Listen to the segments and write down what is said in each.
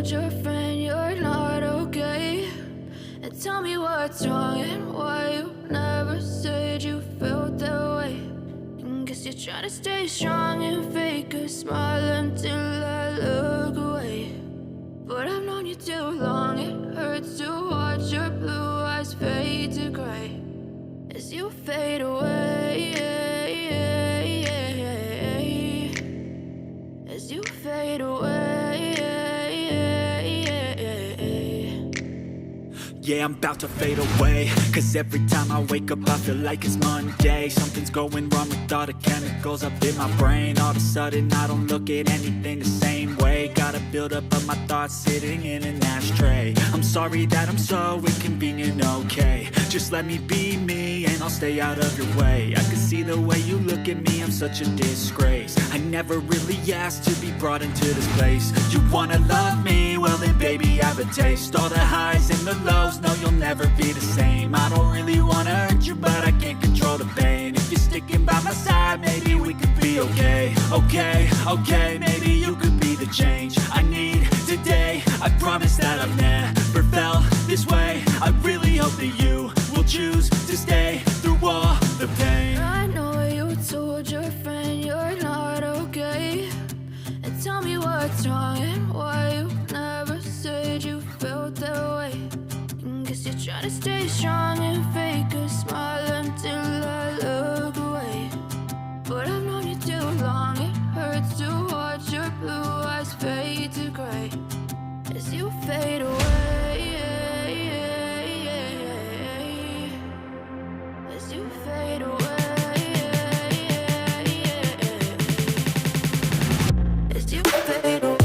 told your friend you're not okay? And tell me what's wrong and why you never said you felt that way. And guess you're trying to stay strong and fake a smile until I look away. But I've known you too long, it hurts to watch your blue eyes fade to gray as you fade away, as you fade away. Yeah, I'm about to fade away, cause every time I wake up I feel like it's Monday. Something's going wrong with all the chemicals up in my brain. All of a sudden I don't look at anything the same way. Got a buildup of my thoughts sitting in an ashtray. I'm sorry that I'm so inconvenient, okay? Just let me be me and I'll stay out of your way. I can see the way you look at me, I'm such a disgrace. I never really asked to be brought into this place. You wanna love me? Well then baby I have a taste. All the highs and the lows, no you'll never be the same. I don't really wanna hurt you but I can't control the pain. If you're sticking by my side maybe we could be okay. Okay, maybe you could be the change I need today. I promise that I've never felt this way. I really hope that you will choose to stay through all the pain. I know you told your friend you're not okay. And tell me what's wrong and why you never said you felt that way. And guess you're trying to stay strong and fake a smile until I look away. But I've known you too long, it hurts to watch your blue eyes fade to gray as you fade away, as you fade away, as you fade away.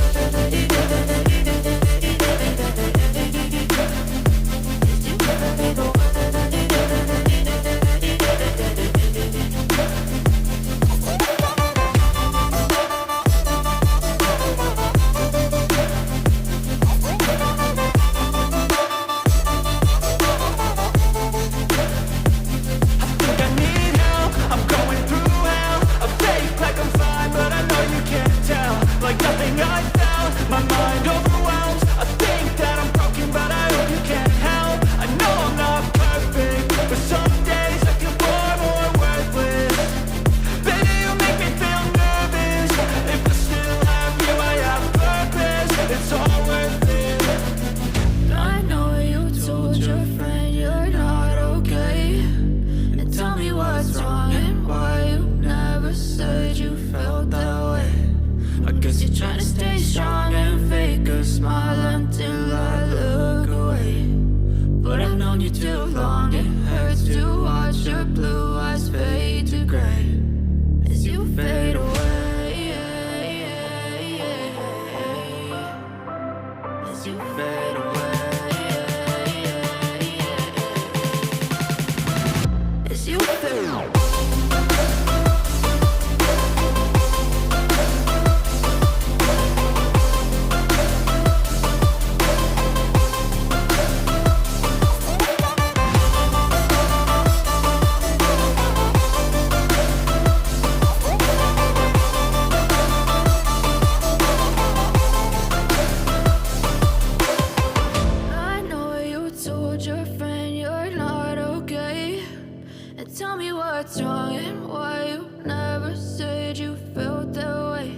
What's wrong and why you never said you felt that way.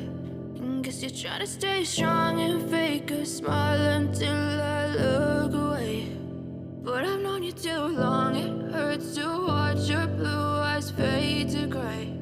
And guess you're trying to stay strong and fake a smile until I look away. But I've known you too long, it hurts to watch your blue eyes fade to gray